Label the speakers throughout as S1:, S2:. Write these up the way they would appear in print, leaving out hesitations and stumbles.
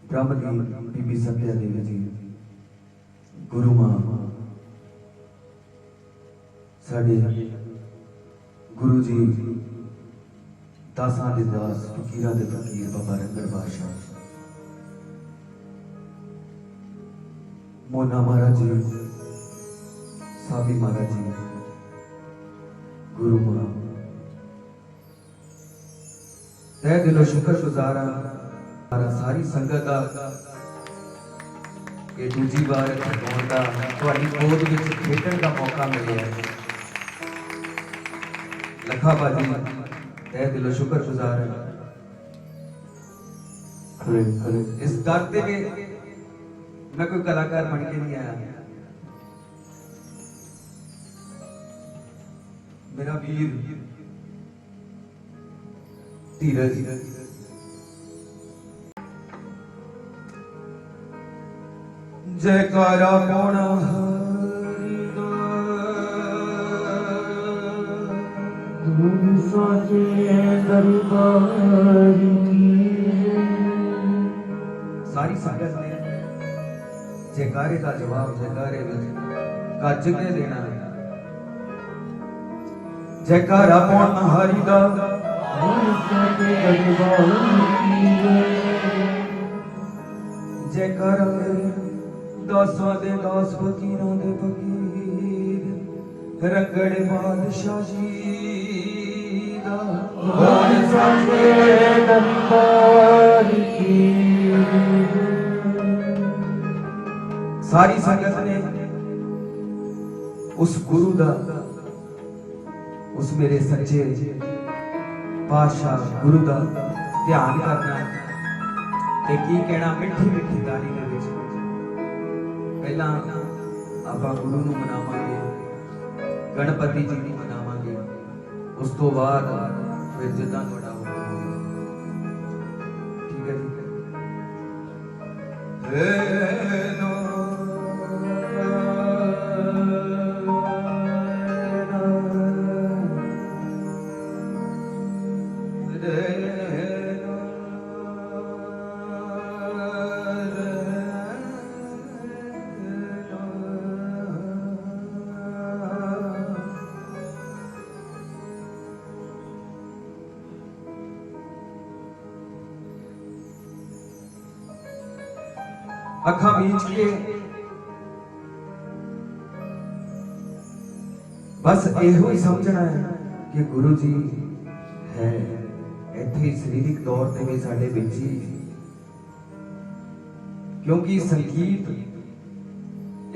S1: ब्रह्मदीप बीबी संध्या देवी जी, गुरु मां साडे गुरु जी दासां दे दास फकीरां दे फकीर बाबा रंगड़ बादशाह मोना महाराज जी, साबी महाराज जी, गुरु मां तह दिलों शुक्रगुजार हां सारी संगत का कि दूजी बार गाउण दा तुहाडी गोद विच खेडण दा मौका मिलिया है। लखा बाजी तह दिलों शुक्रगुजार है। इस करते में मैं कोई कलाकार बन के नहीं आया, मेरा वीर धीरज जयकारा पौना
S2: साचे दरबार की
S1: सारी संगत ने जयकारे का जवाब जयकारे गज के देना है। जयकारा पौना हरि दा
S2: साचे दरबार की
S1: जयकारा दासां दे दास फकीरां दे फकीर रंगड़ बादशाह जी दा
S2: साचे दरबार की
S1: सारी संगत ने उस गुरु दा उस मेरे सच्चे पातशाह गुरु दा ध्यान करना ते की कहना मिठी मिठी ताली दे विच पहला आपां गुरु नूं मनावांगे, गणपति जी नूं मनावांगे, उस तो बाद फिर जिद्दां तुहाडा होगा। ठीक है जी। अखा बीच के बस एहो ही समझना है कि गुरु जी है इत्थे शारीरिक तौर ते भी साडे विच ही, क्योंकि संगीत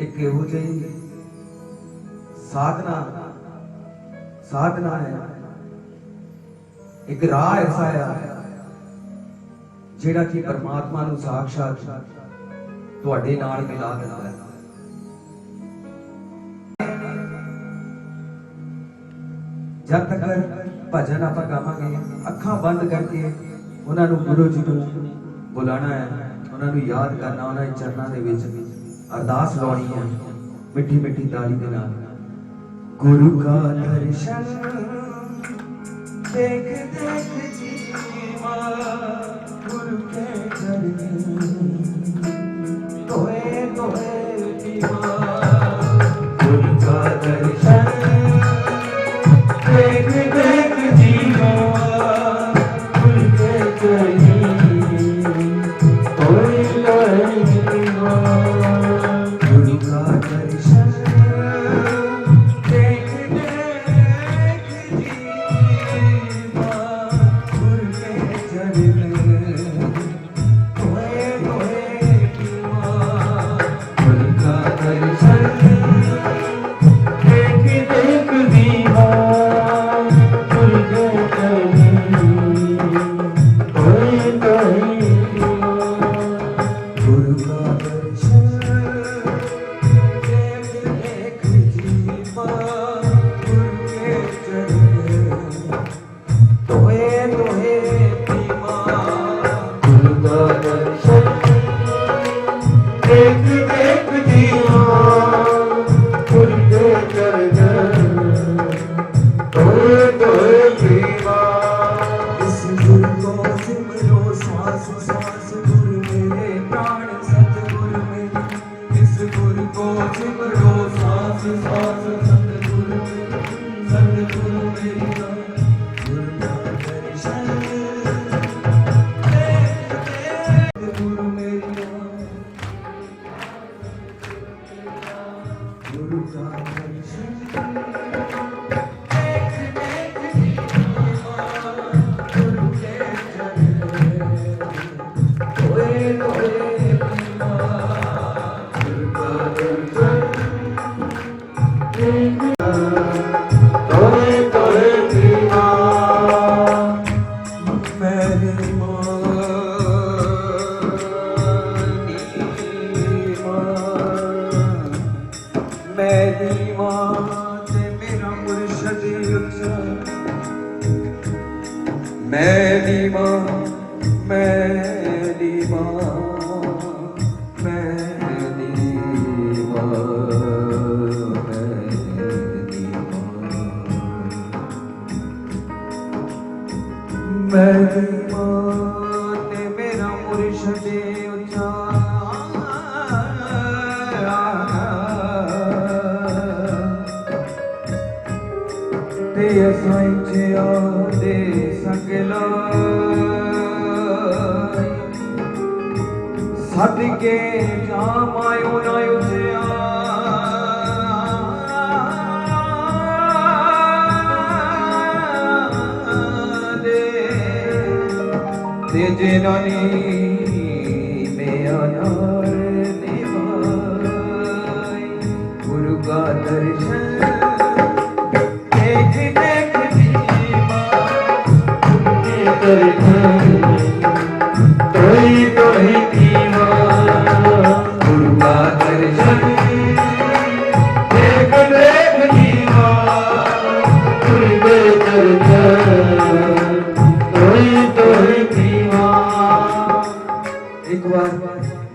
S1: एक एहो जी साधना है, एक राह ऐसा है जेड़ा कि परमात्मा नूं साक्षात तुहाडे नाल मिला दिंदा है। जब तक भजन आप गावांगे अखां बंद करके उन्हां नूं गुरु जी नूं बुलाना है, उन्हां नूं याद करना, उन्हां दे चरनां दे विच अरदास लाउणी है मिठी मिठी ताली दे नाल। गुरु का दर्शन देख देख जीवा गुरु के चरण तोए तोए दीवा। गुरु का दर्शन देख देख जीवा गुरु के चरण तोए तोए दीवा। गुरु का दर्शन देख देख जीवा गुरु के चरण गुरु का सास सतगुरु मेरी दास गुरु का दर्शन गुरु मेरी दास गुरु का दर्शन मेरा मुर्शद उचा ते साइंचिया दे सकला सदके जामायो ना उचिया जिन्होंने में अनार निभाई गुरु का दर्शन देख देख तोई तोई दीवा गुरु का दर्शन देख देख दीवा गुरु के दर्शन तोई तोई एक बार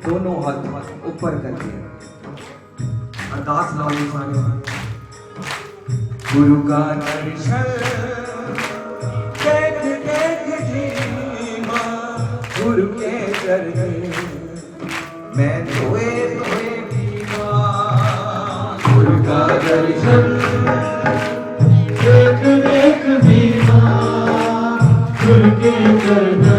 S1: दोनों हाथ ऊपर करके अरदास लाओ सारे गुरु का दर्शन देख देख जीवा गुरु के चरण मैं धोए धोए दीवा गुरु का दर्शन देख देख जीवा गुरु के चरण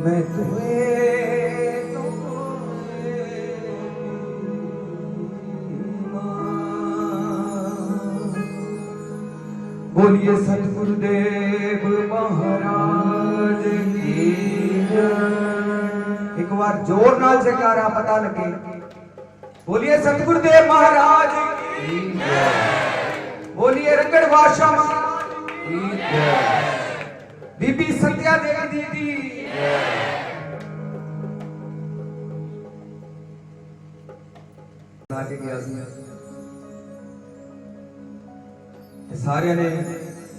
S1: मैं तुम्हें बोलिए सतगुरुदेव महाराज की जय। एक बार जोर नाल जयकारा पता लगे। बोलिए सतगुरुदेव महाराज की जय। बोलिए रंगड़ बादशाह महाराज की जय। बीबी सत्या देवी दीदी ला के गया सारे ने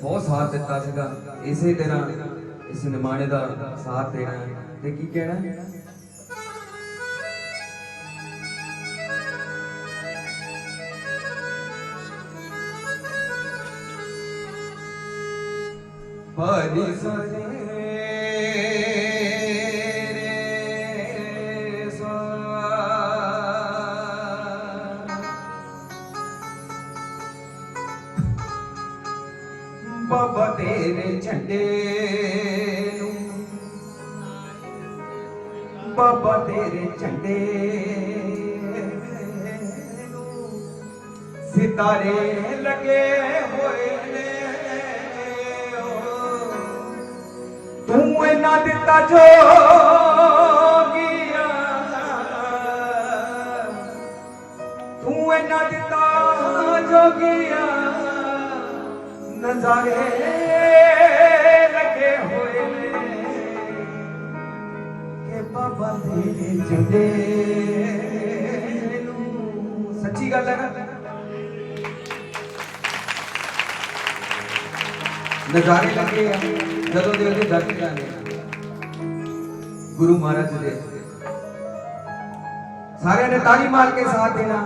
S1: बहुत साथ दिता सीगा। इसे तरह इस निमाणे का साथ देना ते की कहना परी सरे बाबा तेरे झंडे नू बाबा तेरे झंडे नू सितारे लगे होए ने तू इना दिता जो तू इना दिता जोगिया नजारे लगे हुए के बाबा तेरे झंडे सच्ची गल है ना। नजारे लगे जदों दे ओदे दर्शन करने गुरु महाराज दे सारे ने ताली मार के साथ देना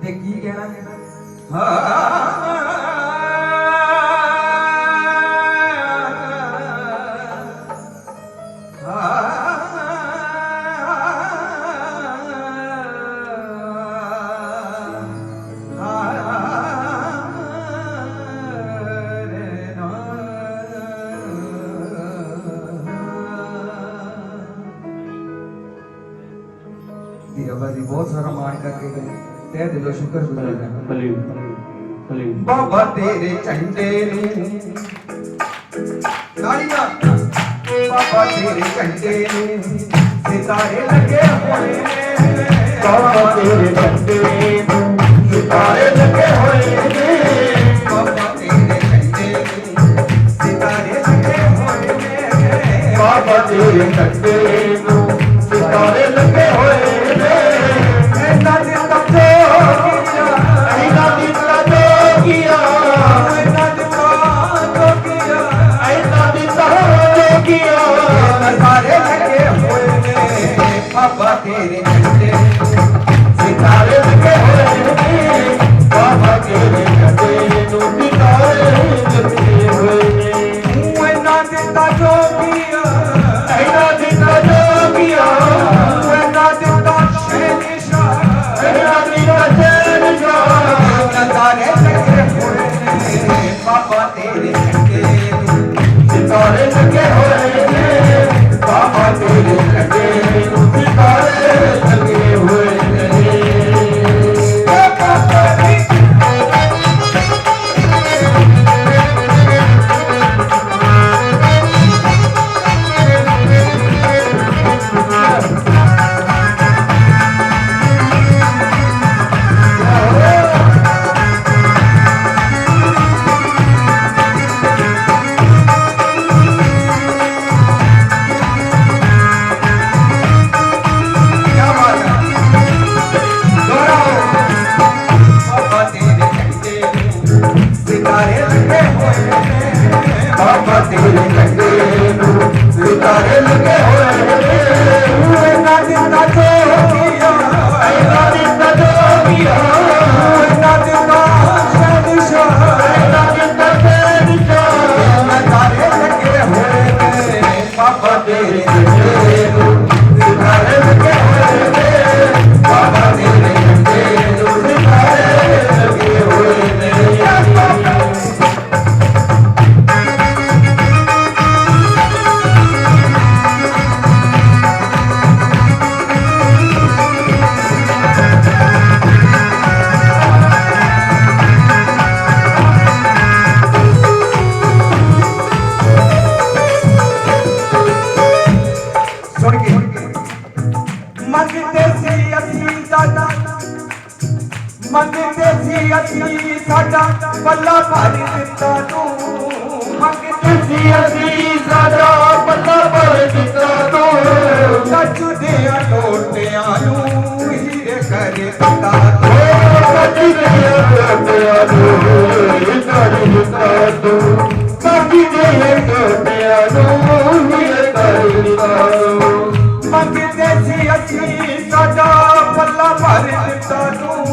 S1: ते की कहना हाँ बहुत सारा मान करके गए तह दिलो शुक्र बाबा तेरे झंडे बाबा तेरे झंडे सितारे लगे हुए बाबा तेरे झंडे सितारे लगे हुए बाबा तेरे झंडे सितारे लगे हुए बाबा तेरे झंडे सितारे लगे हुए बाबा तेरे झंडे सितारे लगे हुए बाबा तेरे झंडे सितारे लगे हुए तू इना दिता जोगिया इना दिता जोगिया इना दिता शहंशाह इना दिता शहंशाह नजारे लगे हुए बाबा तेरे झंडे सितारे लगे हुए बाबा तेरे झंडे सितारे लगे हुए बाबा तेरे झंडे सितारे लगे हुए ना दिता जोगिया ना दिता जोगिया ना दिता शहंशाह ना दिता शहंशाह नजारे लगे हुए बाबा तेरे झंडे सितारे लगे हुए बाबा तेरे झंडे सितारे लगे हुए ਸਾਡਾ ਪੱਲਾ ਭਾਰੀ ਦਿੱਤਾ ਤੂੰ ਮੰਗਦੇ
S2: ਸੀ ਅਸੀਂ ਸਾਡਾ ਪੱਲਾ ਭਰ ਦਿੱਤਾ ਤੂੰ
S1: ਕੱਚ ਦਿਆਂ ਟੋਟਿਆਂ ਨੂੰ ਹੀਰੇ ਕਰ ਦਿੱਤਾ ਤੂੰ
S2: ਕੱਚ ਦਿਆਂ ਟੋਟਿਆਂ ਨੂੰ ਹੀਰੇ ਕਰ ਦਿੱਤਾ ਤੂੰ ਕੱਚ ਦਿਆਂ ਟੋਟਿਆਂ ਨੂੰ ਹੀਰੇ ਕਰ ਦਿੱਤਾ ਤੂੰ
S1: ਮੰਗਦੇ ਸੀ ਅਸੀਂ ਸਾਡਾ ਪੱਲਾ ਭਰ ਦਿੱਤਾ ਤੂੰ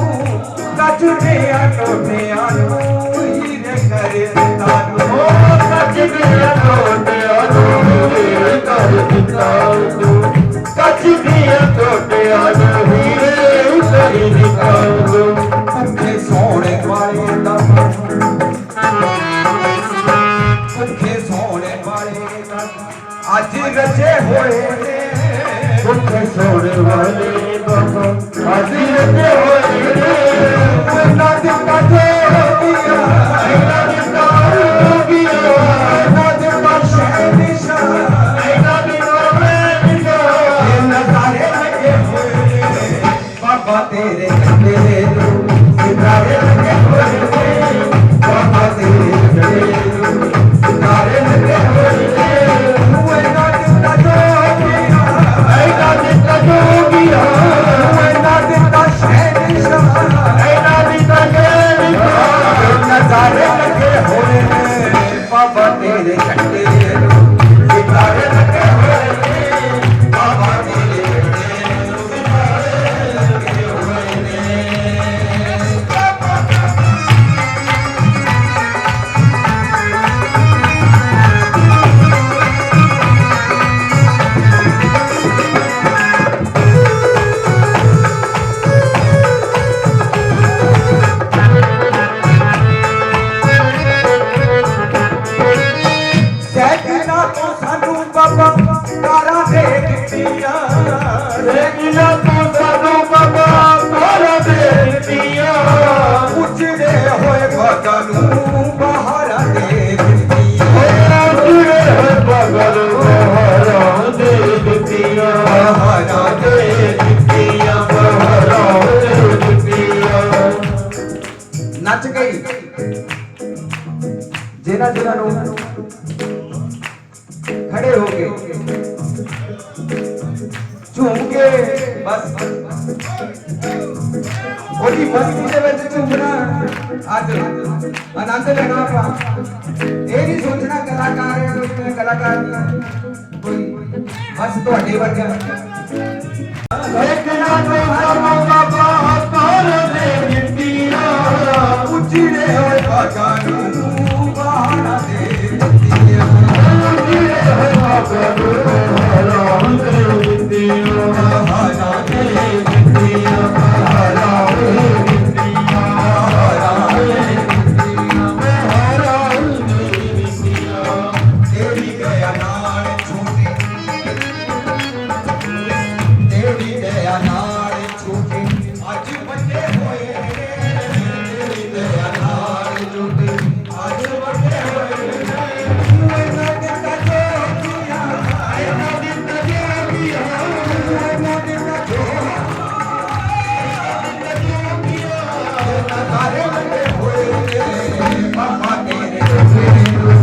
S1: ਕੱਚ ਦਿਆਂ ਟੋਟਿਆਂ ਨੂੰ ਹੀਰੇ ਕਰ ਦਿੱਤਾ ਤੂੰ
S2: ਕੱਚ ਦਿਆਂ ਟੋਟਿਆਂ ਨੂੰ ਹੀਰੇ ਕਰ ਦਿੱਤਾ ਤੂੰ ਕੱਚ ਦਿਆਂ ਟੋਟਿਆਂ ਨੂੰ ਹੀਰੇ ਕਰ ਦਿੱਤਾ ਤੂੰ
S1: ਭੁੱਖੇ ਸੋਹਣੇ ਵਾਲੇ ਦਾ ਭੁੱਖੇ ਸੋਹਣੇ ਵਾਲੇ ਦਾ ਅੱਜ ਰਜੇ ਹੋਏ ਨੇ
S2: ਭੁੱਖੇ ਸੋਹਣੇ ਵਾਲੇ ਬਾਬਾ ਅੱਜ ਰੱਖੇ ਹੋਏ ਨੇ
S1: ਨਾ ਦਿੱਤਾ ਜੋਗੀਆ
S2: ਐਨਾ ਦਿੱਤਾ ਰੋਗੀਆ
S1: ਨਾ ਦਿੱਤਾ ਸ਼ਹਿਨਸ਼ਾ
S2: ਐਨਾ ਦਿੱਤਾ ਮਹਿੰਗਾ
S1: ਇਹ ਨਜ਼ਾਰੇ ਲੱਗੇ ਹੋਏ ਨੇ ਬਾਬਾ ਤੇਰੇ ਕੰਡੇ ਨੂੰ ਸਿਤਾਰੇ ਲੱਗੇ ਹੋਏ ਨੇ ਬਾਬਾ ਤੇਰੇ ਕੰਡੇ ਨੂੰ ਸਿਤਾਰੇ ਲੱਗੇ ਹੋਏ ਨੇ ਤੂੰ ਨਾ ਦਿੱਤਾ ਜੋਗੀਆ
S2: ਐਨਾ ਦਿੱਤਾ ਰੋਗੀਆ
S1: ਨਾ ਦਿੱਤਾ ਸ਼ਹਿਨਸ਼ਾ
S2: ਐਨਾ ਦਿੱਤਾ ਮਹਿੰਗਾ
S1: ਨਜ਼ਾਰੇ ਲੱਗੇ ਹੋਏ ਨੇ ਬਾਬਾ ਤੇਰੇ ਕੰਡੇ ਨੂੰ ਸਿਤਾਰੇ ਲੱਗੇ ਹੋਏ ਨੇ ਬਾਬਾ ਤੇਰੇ ਕੰਡੇ ਨੂੰ ਸਿਤਾਰੇ ਲੱਗੇ ਹੋਏ ਨੇ ਸੈਕਿੰਡਾਂ ਤੋਂ ਸਾਨੂੰ ਬਾਬਾ ਕਾਰਾਂ ਦੇ ਦਿੱਤੀਆਂ
S2: ਰੇਗੀਆਂ ਤੋਂ ਸਾਨੂੰ ਬਾਬਾ ਕਾਰਾਂ ਦੇ ਦਿੱਤੀਆਂ
S1: ਉਜੜੇ ਹੋਏ ਬਾਗਾਂ ਨੂੰ ਬਹਾਰਾਂ ਦੇ ਦਿੱਤੀਆਂ
S2: ਜੁੜੇ ਹੋਏ ਬਗਲ ਬਹਾਰਾਂ ਦੇ ਦਿੱਤੀਆਂ
S1: ਬਹਾਰਾਂ
S2: ਦੇ ਦਿੱਤੀਆਂ ਬਹਾਰਾਂ ਦੇ ਦਿੱਤੀਆਂ
S1: ਨੱਚ ਗਈ ਜਿਹਨਾਂ ਨੂੰ ਖੜੇ ਹੋ ਕੇ ਝੂਮ ਕੇ ਬਸ ਉਹਦੀ ਬਸਤੀ ਦੇ ਵਿੱਚ ਝੂਮਣਾ ਅੱਜ ਆਨੰਦ ਲੈਣਾ ਆਪਾਂ ਇਹ ਨਹੀਂ ਸੋਚਣਾ ਕਲਾਕਾਰ ਹੈ ਕੋਈ ਕਲਾਕਾਰ ਨਹੀਂ ਕੋਈ ਬਸ ਤੁਹਾਡੇ ਵਰਗਾ
S2: ਰੇਗੀਆਂ ਤੋਂ ਸਾਨੂੰ ਬਾਬਾ ਕਾਰਾਂ ਦੇ ਦਿੱਤੀਆਂ
S1: ਉਜੜੇ ਹੋਏ ਬਾਗਾਂ ਨੂੰ ਬਹਾਰਾਂ ਦੇ ਦਿੱਤੀਆਂ
S2: ਜੁੜੇ ਹੋਏ ਬਗਲ ਬਹਾਰਾਂ ਦੇ ਦਿੱਤੀਆਂ
S1: ਬਹਾਰਾਂ ਦੇ
S2: ਦਿੱਤੀਆਂ ਬਹਾਰਾਂ ਦੇ ਦਿੱਤੀਆਂ ਬਹਾਰਾਂ ਦੇ ਦਿੱਤੀਆਂ ਬਹਾਰਾਂ ਦੇ ਦਿੱਤੀਆਂ
S1: ਤੇਰੀ ਦਇਆ ਨਾਲ ਛੋਟੇ ਤੇਰੀ ਦਇਆ ਨਾਲ ਛੋਟੇ ਅੱਜ ਵੱਡੇ ਹੋਏ ਨੇ ਤੇਰੀ ਦਇਆ ਨਾਲ ਛੋਟੇ ਅੱਜ ਵੱਡੇ ਹੋਏ ਨੇ ਤੂੰ ਇਹਨਾਂ ਦਿੱਤਾ ਜੋਗੀਆ ਇਹਨਾਂ ਦਿੱਤਾ ਜੋਗੀਆ ਇਹਨਾਂ ਦਿੱਤਾ ਜੋਗੀਆ ਨਜ਼ਾਰੇ ਲੱਗੇ ਹੋਏ ਨੇ ਬਾਬਾ ਤੇਰੇ ਕੰਡੇ ਨੂੰ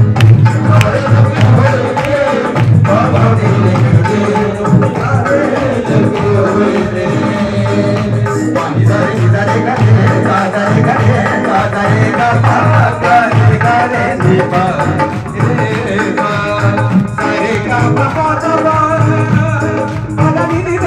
S1: ਨਜ਼ਾਰੇ ਲੱਗੇ ਹੋਏ ਨੇ ਬਾਬਾ ਤੇਰੇ ਕੰਡੇ ਨੂੰ ਨਜ਼ਾਰੇ ਲੱਗੇ ਹੋਏ ਨੇ ਪਾਣੀ ਦਾਰੇ ਕਰੇ ਦਾਰੇ ਕਰੇ ਨੀ ਪਾ ਸਾਰੇ ਕਾ ਬਾਬਾ ਦਾ ਬਾਬਾ ਨੀ ਨੀ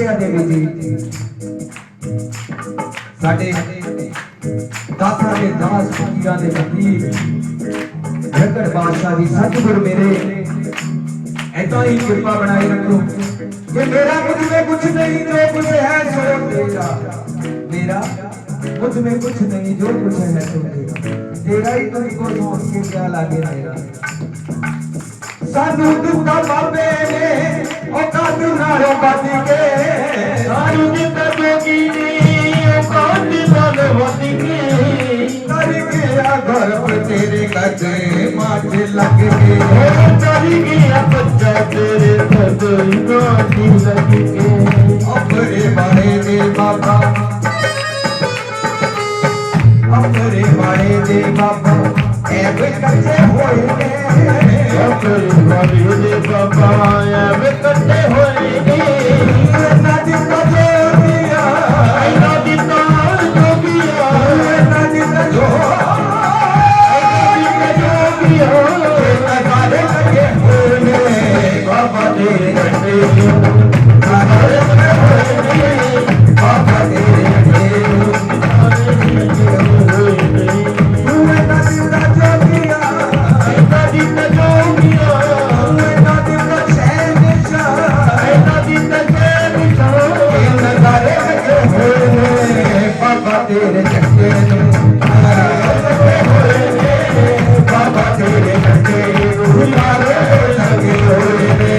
S1: ਮੰਗਿਆ ਦੇਵੇ ਜੀ। ਸਾਡੇ ਦਾਸਾਂ ਦੇ ਦਾਸ ਫਕੀਰਾਂ ਦੇ ਫਕੀਰ ਰਗੜ ਬਾਦਸ਼ਾਹ ਦੀ ਸਤਿਗੁਰ ਮੇਰੇ ऐसा ही कृपा बनाए रखो कि मेरा मुझ में कुछ नहीं जो कुछ है सो तेरा, मेरा मुझ में कुछ नहीं जो कुछ है सो तेरा, तेरा ही तुझको सोच के क्या लागे मेरा। सानू दिता बाबे ने औकात नालों बच के,
S2: सानू दिता जोगी ने औकात नालों बच के,
S1: कर गया घर पर तेरे कदे माच लग के,
S2: कर गया बच्चा तेरे कदे माच लग के।
S1: अपने बाड़े दे बाबा, अपने बाड़े दे बाबा ऐब कच्चे होए ने,
S2: अपने बाड़े दे बाबा ऐब कच्चे होए ने।
S1: ना दिता जोगिया,
S2: ना दिता जोगिया,
S1: ना दिता जोगिया, नगारे लगे होए ने बाबा तेरे घंटे, नगारे लगे होए ने बाबा तेरे घंटे। तेरे चक्के बाबा तेरे चक्के गुलारे लगे हुए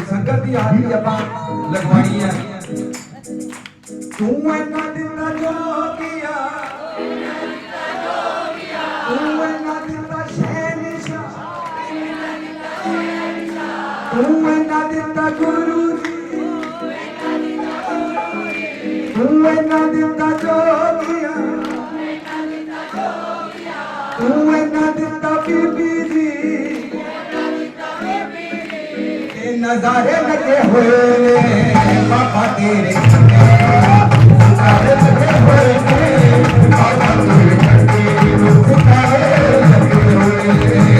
S1: संगत की हाजरी आप लगवानी है। तू इन्ना दिता जोगिया, तू इन्ना दिता शहनशाह, तू इन्ना दिता गुरु जी, तू इन्ना दिता जोगिया, ਤੂੰ ਇਹਨਾਂ ਦਿੱਤਾ ਬੀਬੀ ਜੀ ਇਹ ਨਜ਼ਾਰੇ ਲੱਗੇ ਹੋਏ ਨੇ ਬਾਬਾ ਤੇਰੇ ਨਜ਼ਾਰੇ ਲੱਗੇ ਹੋਏ ਨੇ ਬਾਬਾ ਤੇਰੇ ਨਜ਼ਾਰੇ ਲੱਗੇ ਹੋਏ ਨੇ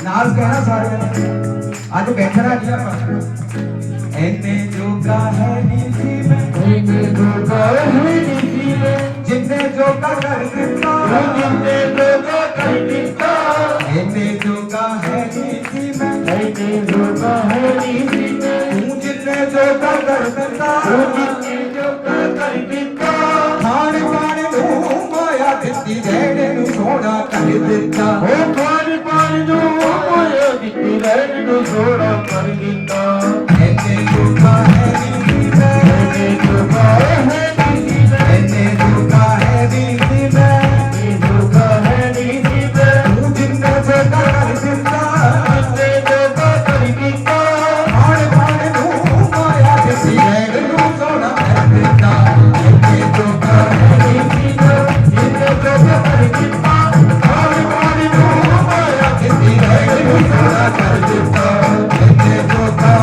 S1: ਨਾਲ ਕਹਿਣਾ ਸਾਰਿਆਂ ਨੇ ਅੱਜ ਬੈਠਣਾ ਨਹੀਂ ਆਪਾਂ ਐਨੇ ਜੋਗਾ ਹੈ ਨਹੀਂ ਸੀ ਮੈਂ ਐਨੇ ਜੋਗਾ ਹੈ ਨਹੀਂ ਸੀ ਮੈਂ ਜਿੰਨੇ ਜੋਗਾ ਕਰ ਦਿੱਤਾ ਜਿੰਨੇ ਜੋਗਾ ਕਰ ਦਿੱਤਾ ਐਨੇ ਜੋਗਾ ਹੈ ਨਹੀਂ ਸੀ ਮੈਂ ਐਨੇ ਜੋਗਾ ਹੈ ਨਹੀਂ ਸੀ ਮੈਂ ਤੂੰ ਜਿੰਨੇ ਜੋਗਾ ਕਰ ਦਿੱਤਾ ਜਿੰਨੇ ਜੋਗਾ ਕਰ ਦਿੱਤਾ ਖਾਣ ਪਾਣ ਨੂੰ ਮਾਇਆ ਦਿੱਤੀ ਰਹਿਣ ਨੂੰ ਸੋਹਣਾ ਕਰ ਦਿੱਤਾ ਉਹ ਖਾਣ ਪਾਣ ਨੂੰ ਮਾਇਆ ਦਿੱਤੀ ਰਹਿਣ ਨੂੰ ਸੋਹਣਾ ਕਰ ਦਿੱਤਾ ਐਨੇ ਜੋਗਾ ਹੈ ਨਹੀਂ ਮੈਂ ਐਨੇ ਜੋਗਾ ਹੈ ਨਹੀਂ ਮੈਂ ਐਨੇ ਜੋਗਾ ਹੈ ਨਹੀਂ ਮੈਂ ਐਨੇ ਜੋਗਾ ਹੈ ਨਹੀਂ ਮੈਂ ਤੂੰ ਜਿੰਨਾ ਜੋਗਾ ਕਰ ਦਿੱਤਾ ਜਿੰਨੇ ਜੋਗਾ ਕਰ ਦਿੱਤਾ ਖਾਣ ਪਾਣ ਨੂੰ ਮਾਇਆ ਦਿੱਤੀ ਰਹਿਣ ਨੂੰ ਸੋਹਣਾ ਕਰ ਦਿੱਤਾ ਐਨੇ ਜੋਗਾ ਹੈ ਨਹੀਂ ਮੈਂ ਜਿੰਨੇ ਜੋਗਾ ਕਰ ਦਿੱਤਾ ਖਾਣ ਪਾਣ ਨੂੰ ਮਾਇਆ ਦਿੱਤੀ ਰਹਿਣ ਨੂੰ ਸੋਹਣਾ ਕਰ ਦਿੱਤਾ ਐਨੇ ਜੋਗਾ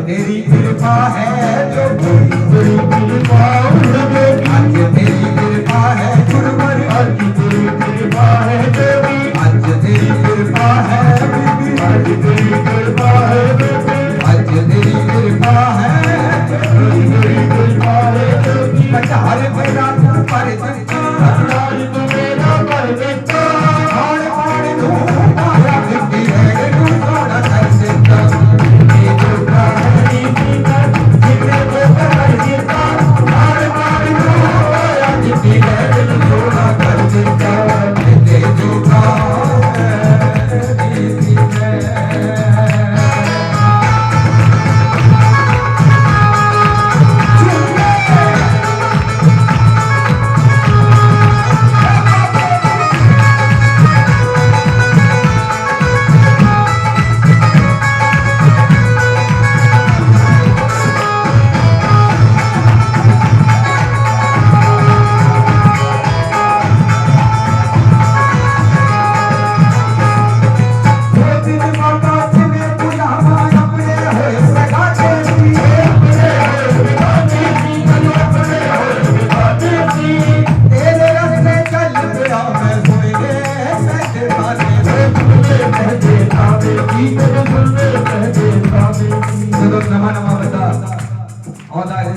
S1: तेरी कृपा है जो तेरी कृपा आज तेरी कृपा है गुरुवर आज तेरी कृपा है देवी आज तेरी कृपा है बीबी आज तेरी कृपा है बेबी आज तेरी कृपा है तेरी कृपा है देवी हजार मेरा पर दिखा हजार तू मेरा पर दिखा हाड़ पाड़ तू माया बिंदी है तू सारा कर देता ये जो का है जितने को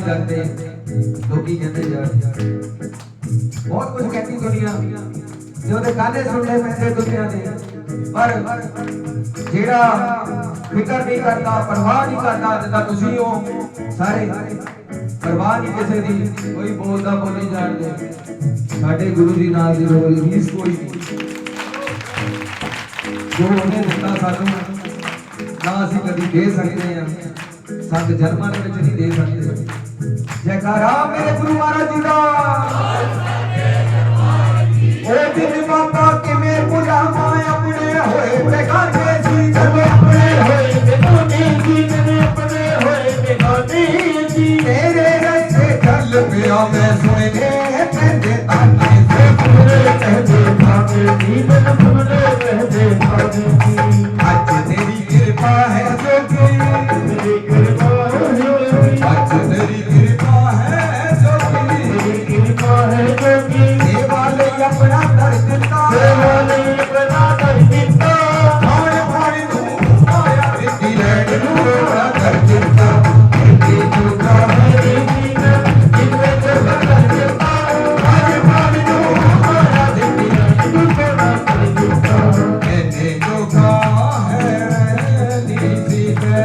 S1: नहीं करते लोग कहते यार बहुत कुछ कहती दुनिया जो ते गाने सुनने पैंदे दुनिया दे पर जेड़ा फिकर नहीं करता परवाह नहीं करता जिदा तुसी हो सारे परवाह नहीं किसी दी कोई बोलदा बोली जान दे साडे गुरु जी नाल दी रोल रीस कोई नहीं जो उन्हें दिता सानू ना असीं कदी दे सकते हैं संत जन्मां दे विच नहीं दे सकते जयकारा मेरे गुरु महाराज जी दा ओ दिन बाबा किवें बुलावां अपने होए बेगाने जी जब अपने होए बेगाने जी मैंने अपने होए बेगाने जी तेरे रस्ते चल पिया मैं सुनने पैंदे ताने से सुनने कहदे भावे जी मैं सुनने कहदे भावे जी आज तेरी कृपा है जोगी तेरी कृपा है जोगी आज तेरी कृपा है जोगी तेरी कृपा है जोगी सेवा ले अपना दर दिता सेवा ले अपना दर दिता भाण भाण नू माया दिती रैण नू अपना दर दिता तेरी जोगा है जीना जिन्ने जोगा दर दिता भाण भाण नू माया दिती रैण नू अपना दर दिता मैंने जोगा है नीति है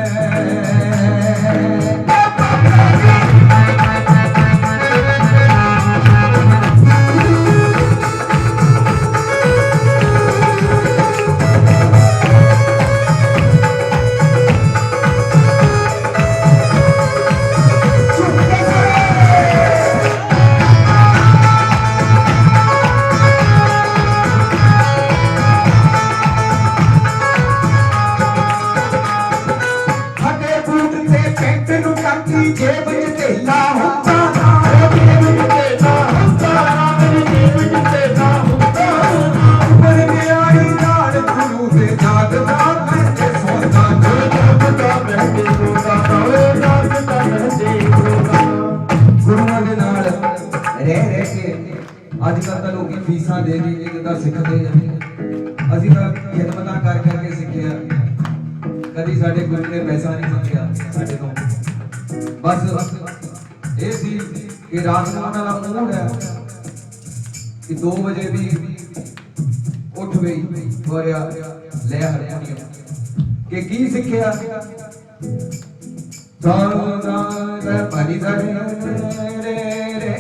S1: जेब च तेला हुंदा ना जेब च तेला हुंदा ना मेरी जेब च तेला हुंदा ना ऊपर प्यारी नाल गुरु दे जागदा मैं सोदा ना जागदा मैं सोदा ना जागदा मैं सोदा गुरुआं दे नाल रह के अजकल ਤਾਂ ਲੋਕੀ ਫੀਸਾਂ ਦੇ ਕੇ ਜਿੱਦਾਂ ਸਿੱਖਦੇ ਜਾਂਦੇ ਅਸੀਂ ਤਾਂ ਖਿਦਮਤਾਂ ਕਰ ਕਰਕੇ ਸਿੱਖਿਆ ਕਦੀ ਸਾਡੇ ਗੁਰੂ ਨੇ ਪੈਸਾ ਨਹੀਂ ਮੰਗਿਆ ਸਾਡੇ ਤੋਂ बस ये सी कि रात को ना मूड है कि 2 बजे भी उठ गई और ले हारमोनियम कि की सीखिया सारा पानी दा रे रे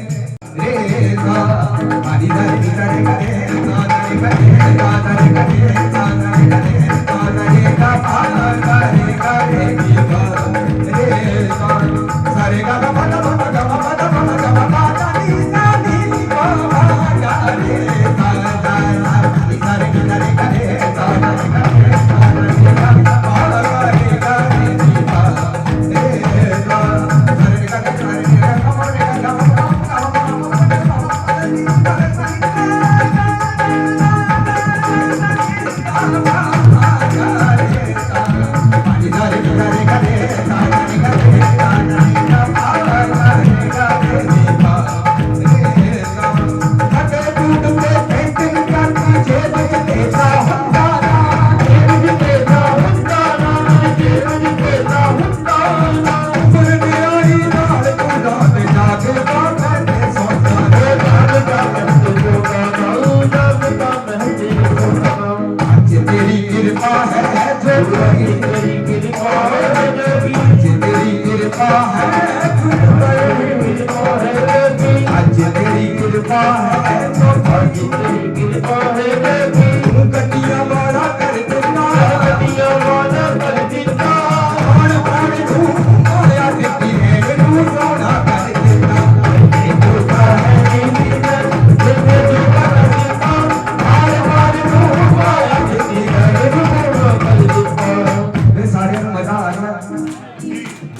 S1: रे सा पानी दा रे रे रे सा रे रे सा रे रे सा रे रे सा रे गा पा गा रे गा रे की गा रे सा सारे गा गा गा गा गा गा गा गा गा गा नी सा नी गा गा रे सा सा सा रे गा रे गा रे सा रे गा रे सा रे गा पा गा रे गा रे की गा रे सा सारे गा गा रे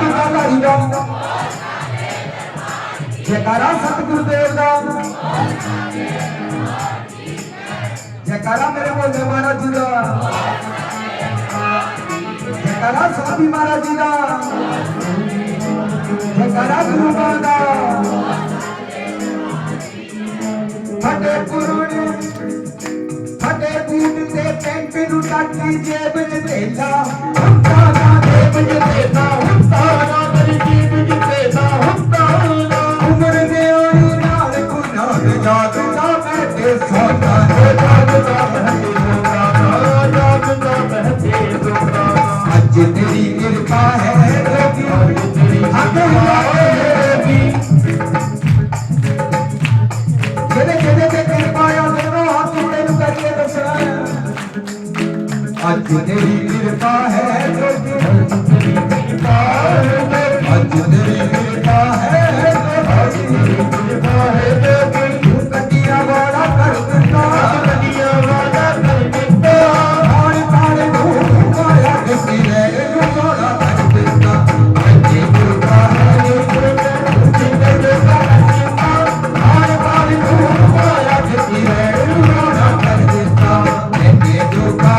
S1: गा गा रे गा गा जयकारा सतगुरुदेव दा जयकारा मेरे भोले महाराज जी दा जयकारा स्वामी महाराज जी दा जयकारा गुरु दा फतेह पुरने की जेब च देता हुंदा ना जेब च देता हुंदा ना तेरी जेब च देता हुंदा ना उम्र दे आनी नाल गुनाह याद ना बैठे सोता याद ना बैठे सोता याद ना बैठे सोता आज तेरी कृपा है जोगी हक हुआएगी जेदे ते कृपा आ दोनों हाथ तेनू करके दसना आज तेरी कृपा है जोगी तेरी कृपा है आज तेरी कृपा है जोगी कृपा है जोगी तू कटिया वाला कर देता कटिया वाला कर देता आड़ पाड़ तू माया किसी ने जोड़ा कर देता आज तेरी कृपा है जोगी जिंदे देता आड़ पाड़ तू माया किसी ने जोड़ा कर देता तेरे जोगा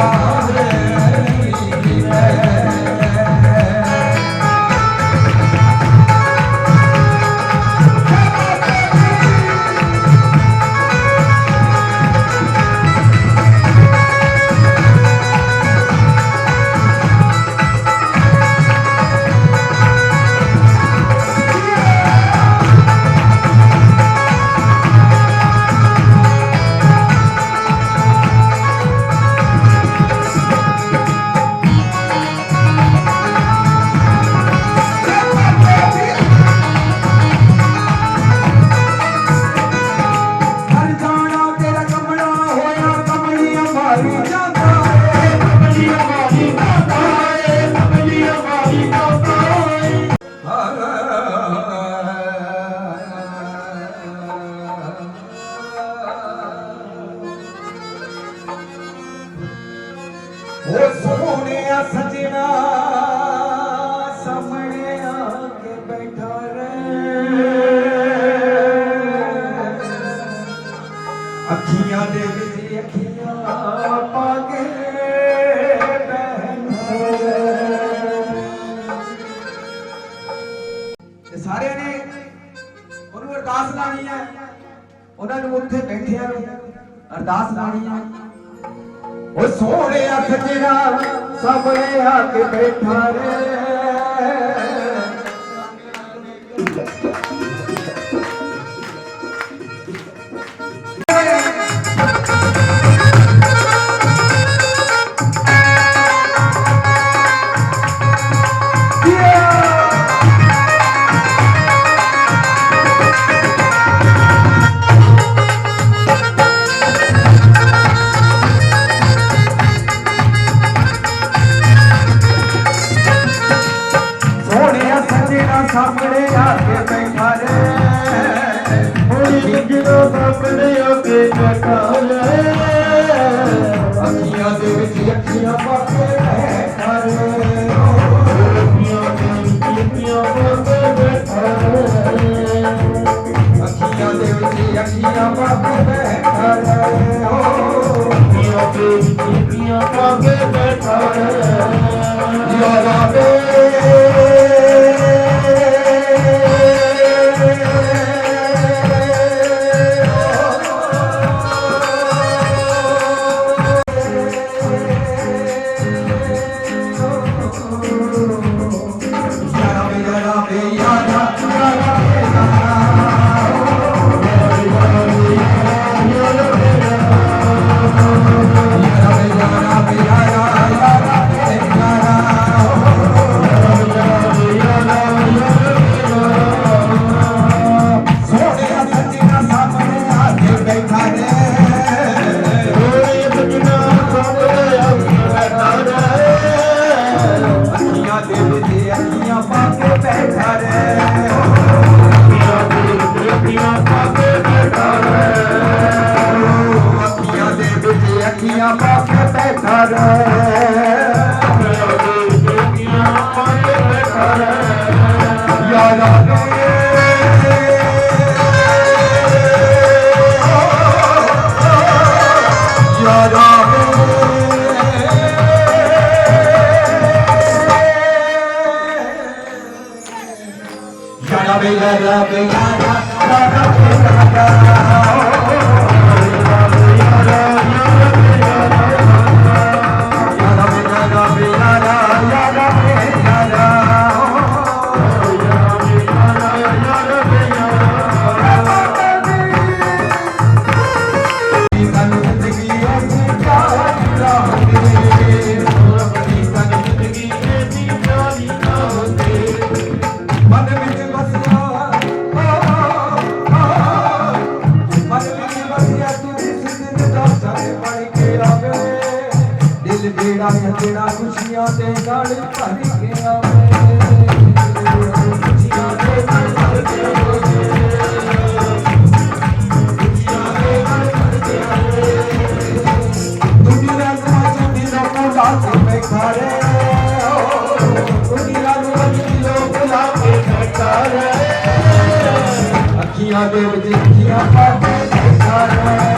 S1: ओ सोनिया सजना सामने आके बैठा रे अखियां दे विच अखियां पाके ते सारे ने ਉਹਨੂੰ ਅਰਦਾਸ ਲਾਣੀ ਹੈ ਉਹਨਾਂ ਨੂੰ ਉੱਥੇ ਬੈਠਿਆਂ ਨੂੰ ਅਰਦਾਸ ਲਾਣੀ ਹੈ ओ सोने सजना सामने आके बैठा रे ਮਾਇਆ ਤੇਰਾ ਖੁਸ਼ੀਆਂ ਦੇ ਗਲ ਭਰ ਕੇ ਆਵੇ ਖੁਸ਼ੀਆਂ ਦੇ ਗਲ ਭਰ ਕੇ ਆਵੇ ਖੁਸ਼ੀਆਂ ਦੇ ਗਲ ਭਰ ਕੇ ਆਵੇ ਦੁਨੀਆ ਨੂੰ ਚੁੰਨੀ ਲੋਕ ਲਾ ਕੇ ਬੈਠਾ ਰੇ ਦੁਨੀਆ ਨੂੰ ਚੁੰਨੀ ਲੋਕ ਲਾ ਕੇ ਬੈਠਾ ਰੇ ਅੱਖੀਆਂ ਦੇ ਵਿੱਚ ਅੱਖੀਆਂ ਪਾ ਕੇ ਬੈਠਾ ਰੇ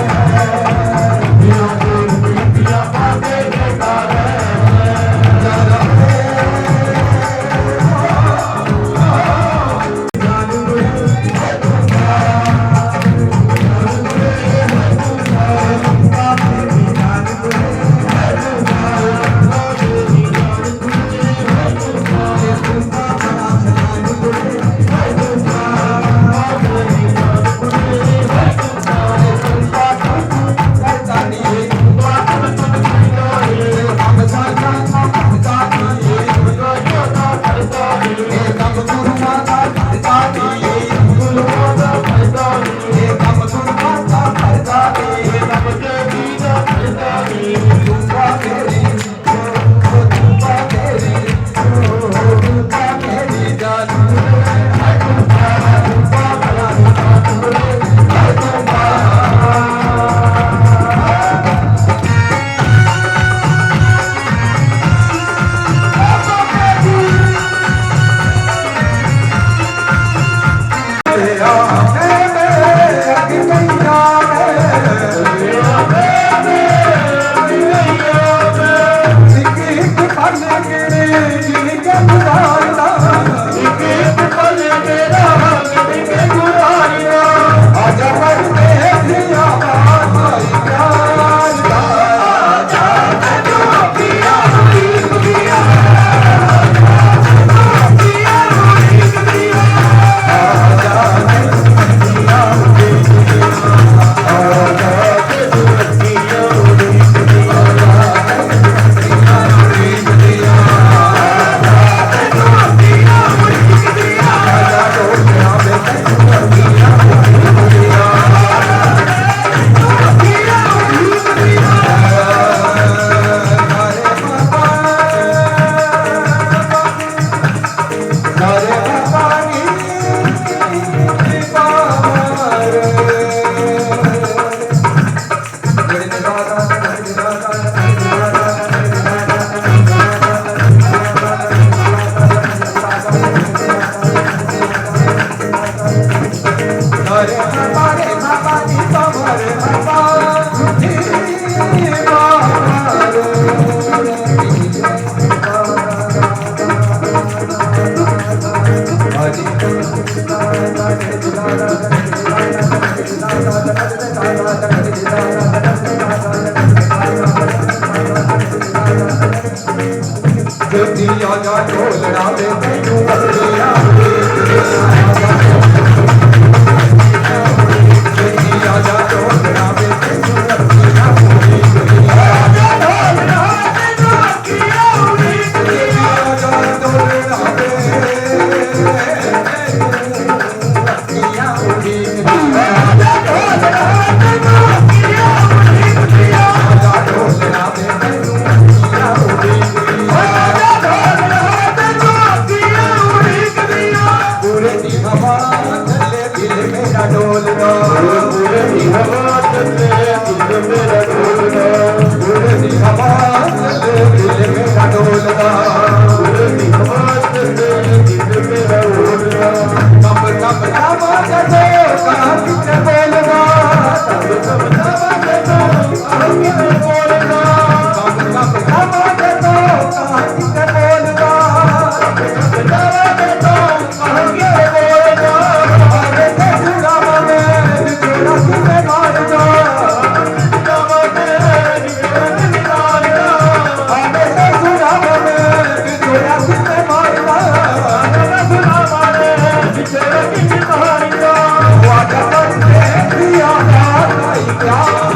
S2: Yeah.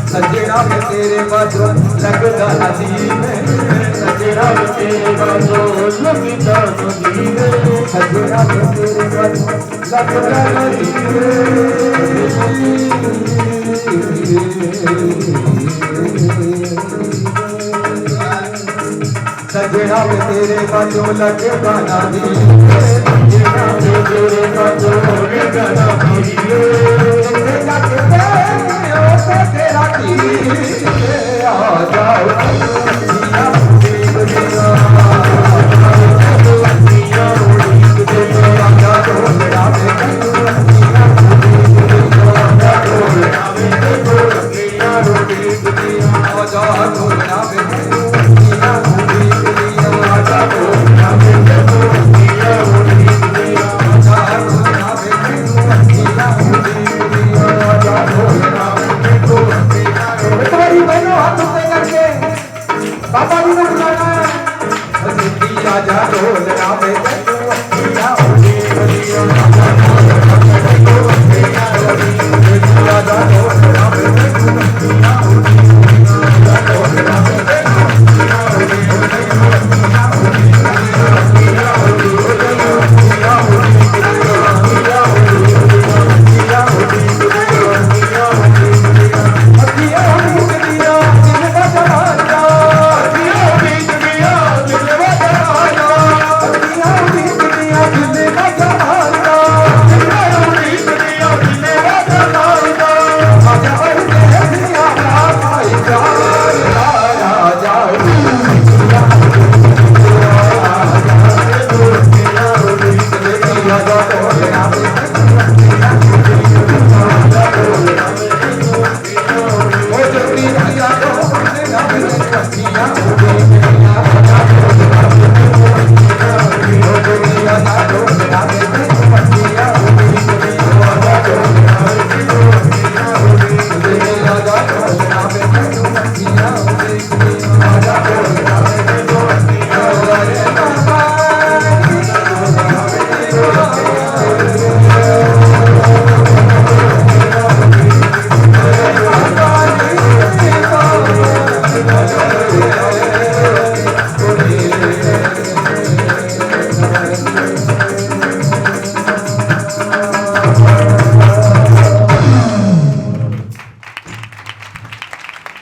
S1: सजना में तेरे बाजू लगदा नदी में सजना में तेरे बाजू लगदा नदी में सजना में तेरे बाजू लगदा नदी सजना में तेरे बाजू लगदा नदी सजना में तेरे बाजू लगदा नदी तेरा की आ जाओ बाबा जी ने बुलाना आजा ढोल रामे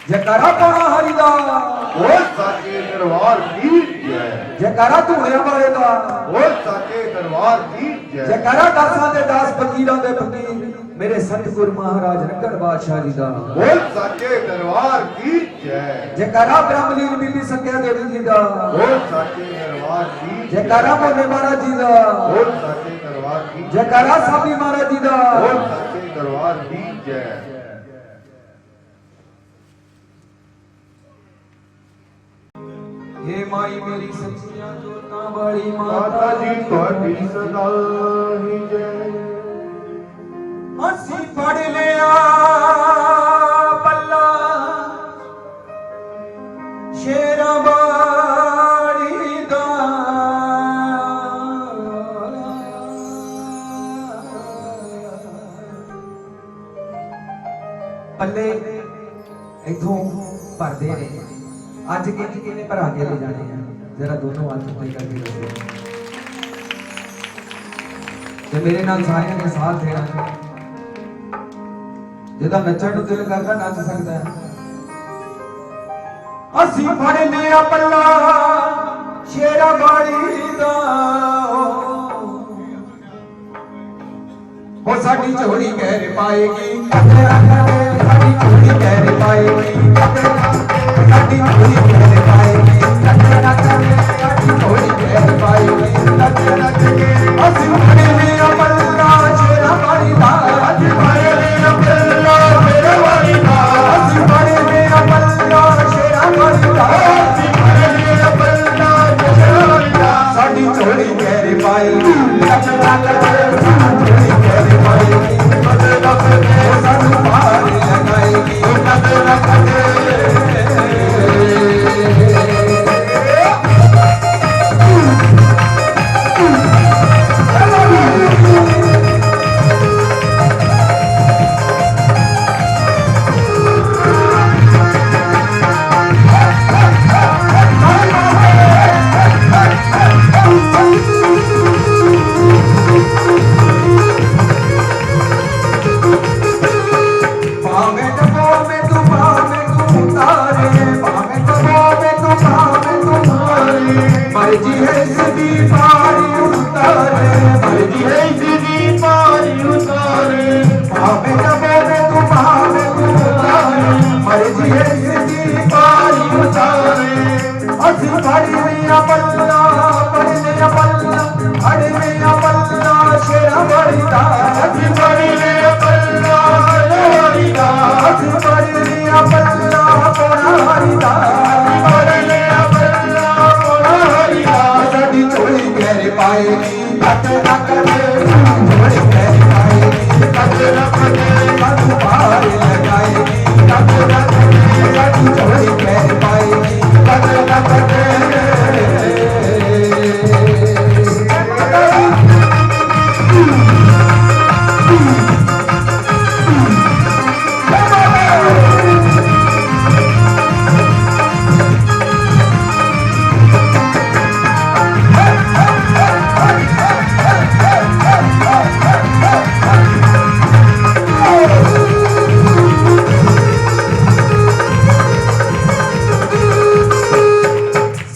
S1: जयकारा पाना हरिदा
S2: बोल साचे दरबार की जय
S1: जयकारा धूने वाले दा
S2: बोल साचे दरबार की जय
S1: जयकारा दासां दे दास फकीरां दे फकीर मेरे सतगुरु महाराज नक्कड़ बादशाह जी दा
S2: बोल साचे दरबार की जय
S1: जयकारा ब्रह्मलीन बीबी सत्या देवी जी दा
S2: बोल साचे दरबार की
S1: जयकारा भोले महाराज जी दा
S2: बोल साचे दरबार की
S1: जयकारा साबी महाराज जी दा
S2: बोल साचे दरबार की जय
S1: हे माई मेरी सच्चियां जोतां वाली
S2: माता जी ਤੁਹਾਡੀ सदा ही जय
S1: ਅਸੀਂ ਫੜ ਲਿਆ ਪੱਲਾ ਸ਼ੇਰਾਂ ਵਾਲੀ ਦਾ ਪੱਲੇ ਇਥੋਂ ਭਰਦੇ ਨੇ ਅੱਜ ਕਿਹਨੇ ਭਰਾ ਕੇ ਲੈ ਜਾਣੇ ਆ जरा दोनों हाथ उठे करके रखो ते मेरे नाल सारे ने साथ देना जिदा नचण दिल करदा नच सकदा है ਅਸੀਂ ਫੜ ਲਿਆ ਪੱਲਾ ਸ਼ੇਰਾ ਬਾੜੀ ਦਾ ਉਹ ਸਾਡੀ ਝੋਲੀ ਕਹਿਰ ਪਾਏਗੀ ਤੇਰਾ ਕਦੇ ਸਾਡੀ ਝੋਲੀ ਕਹਿਰ ਪਾਏਗੀ ਸਾਡੀ ਝੋਲੀ ਕਹਿਰ ਪਾਏਗੀ ਤੇਰਾ ਕਦੇ ਸਾਡੀ ਝੋਲੀ ਕਹਿਰ ਪਾਏਗੀ ਅਸੀਂ ਫੜ ਲਿਆ ਪੱਲਾ ਸ਼ੇਰਾ ਬਾੜੀ ਦਾ ਅਸੀਂ ਫੜ ਲਿਆ ਪੱਲਾ ਸ਼ੇਰਾ ਬਾੜੀ ਦਾ ਅਸੀਂ ਫੜ ਲਿਆ ਪੱਲਾ ਸ਼ੇਰਾ ਬਾੜੀ ਦਾ ਅਸੀਂ ਫੜ ਲਿਆ ਪੱਲਾ ਸ਼ੇਰਾ ਬਾੜੀ ਦਾ ਸਾਡੀ ਝੋਲੀ ਕਹਿਰ ਪਾਏਗੀ ਤੇਰਾ ਕਦੇ ਸਾਡੀ ਝੋਲੀ ਕਹਿਰ ਪਾਏਗੀ ਬਦਲਾ ਕੇ ਸਾਨੂੰ ਮਾਰ ਲਗਾਏਗੀ ਬਦਲਾ ਕੇ
S2: ਅਸੀਂ ਪੜ੍ਹ ਲਿਆ ਪੱਲਾ ਹਰੀਦਾਸ ਅਸੀਂ ਪੜ੍ਹ ਲਿਆ ਪੱਲਾ ਹਰੀਦਾਸ ਅਸੀਂ ਪੜ੍ਹ ਲਿਆ ਪੱਲਾ ਹਰੀਦਾਸ ਸਾਡੀ ਝੋਲੀ ਘੇਰ ਪਾਏਗੀ ਤੱਕ ਤੱਕ ਦੇ ਝੋਲੀ ਘੇਰ ਪਾਏਗੀ ਤੱਕ ਤੱਕ ਦੇ ਸਾਨੂੰ ਪਾਰ ਲਗਾਏਗੀ ਤੱਕ ਤੱਕ ਦੇ ਸਾਡੀ ਝੋਲੀ ਘੇਰ ਪਾਏਗੀ ਤੱਕ ਤੱਕ ਦੇ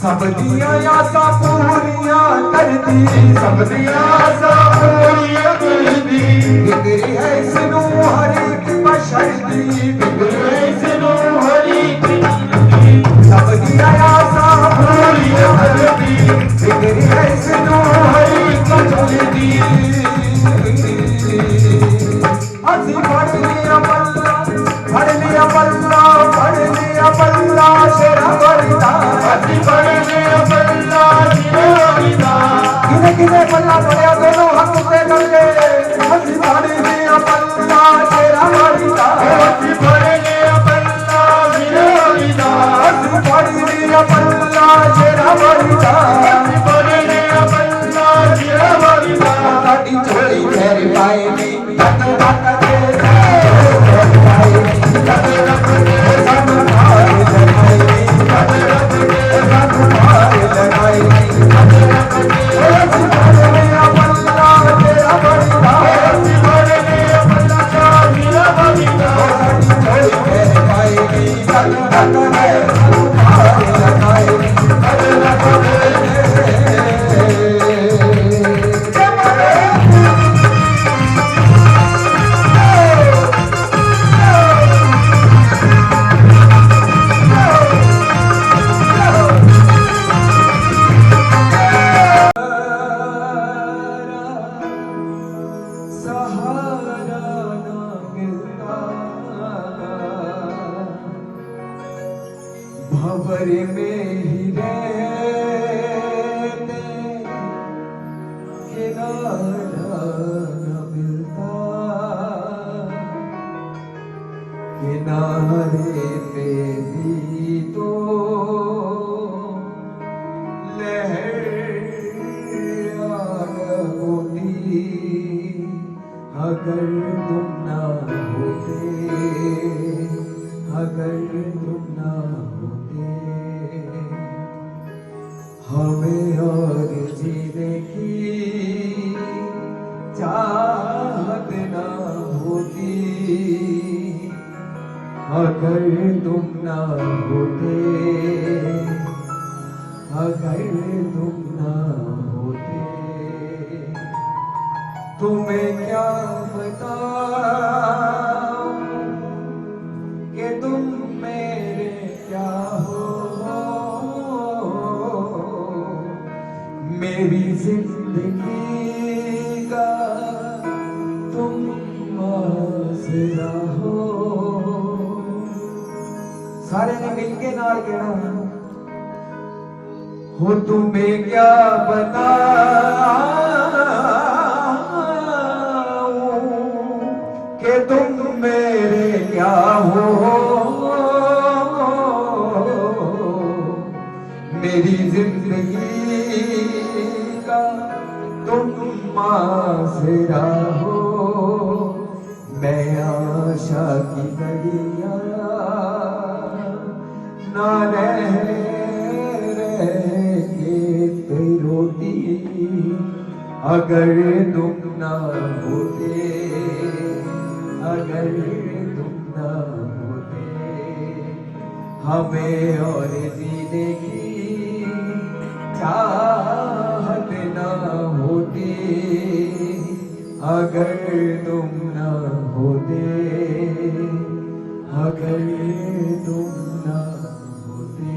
S2: ਸਭ ਦੀਆਂ ਆਸਾਂ ਪੂਰੀਆਂ ਕਰਦੀ ਸਭ ਦੀਆਂ ਆਸਾਂ ਪੂਰੀਆਂ ਕਰਦੀ ਫਿਕਰੀ ਹੈ ਇਸ ਨੂੰ ਹਰ ਇੱਕ ਬਸ਼ਰ ਦੀ ਫਿਕਰੀ ਹੈ ਇਸ ਨੂੰ ਹਰ ਇੱਕ ਦੀ ਸਭ ਦੀਆਂ ਆਸਾਂ ਪੂਰੀਆਂ ਕਰਦੀ ਫਿਕਰੀ ਹੈ ਇਸ ਨੂੰ ਹਰ ਇੱਕ ਬਸ਼ਰ ਦੀ ਅਸੀਂ ਫੜ ਲਿਆ ਪੱਲਾ ਫੜ ਲਿਆ ਪੱਲਾ ਫੜ ਲਿਆ ਪੱਲਾ ਸ਼ੇਰਾ ਵਰਦਾ ਅਸੀਂ ਫੜ ਲਿਆ ਪੱਲਾ ਸ਼ੇਰਾ ਵਰਦਾ ਕਿਨੇ ਕਿਨੇ ਪੱਲਾ ਫੜਿਆ ਦੋਨੋਂ ਹੱਥ ਉੱਤੇ ਕਰਕੇ ਅਸੀਂ ਫੜ ਲਿਆ ਪੱਲਾ ਸ਼ੇਰਾ ਵਰਦਾ ਅਸੀਂ ਫੜ ਲਿਆ ਪੱਲਾ ਸ਼ੇਰਾ ਵਰਦਾ ਅਸੀਂ ਫੜ ਲਿਆ ਪੱਲਾ ਸ਼ੇਰਾ ਵਰਦਾ ਅਸੀਂ ਫੜ ਲਿਆ ਪੱਲਾ ਸ਼ੇਰਾ ਵਰਦਾ ਸਾਡੀ ਝੋਲੀ ਘੇਰ ਪਾਏਗੀ ਤੱਕ ਤੱਕ ਦੇ भंवर में ही रहते किनारा न मिलता किनारे पे भी तो लहर होती अगर तुम ना होते अगर तुम ना हमें और जीने की चाहत ना होती अगर तुम ना होते अगर तुम ना होते तुम्हें क्या बताऊं कि तुम मेरे क्या हो मेरी जिंदगी का तुम आसरा हो सारे ने मिलके नाल कहना हो तुम्हें क्या बताऊं कि तुम मेरे क्या हो मेरी जिंदगी तुम आसरा हो मैं आशा की गलियां ना रह के रोती अगर तुम ना होते अगर तुम ना होते हमें और जीने की चाहत ना होती अगर तुम ना होते अगर तुम ना होते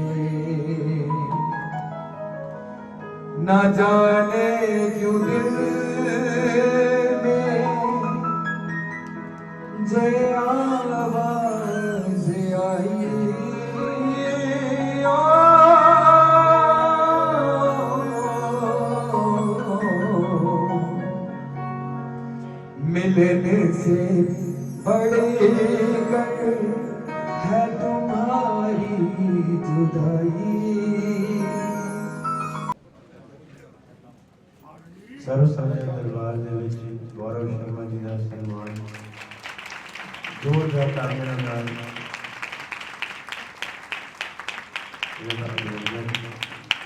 S2: न जाने क्यों दिल में जे आवाज आई मिलने से बड़ी है तुम्हारी जुदाई।
S3: सर्व संगत दरबार ਦੇ ਵਿੱਚ ਗੌਰਵ ਸ਼ਰਮਾ ਜੀ ਦਾ ਸਨਮਾਨ ਜ਼ੋਰਦਾਰ ਤਾਲੀਆਂ ਨਾਲ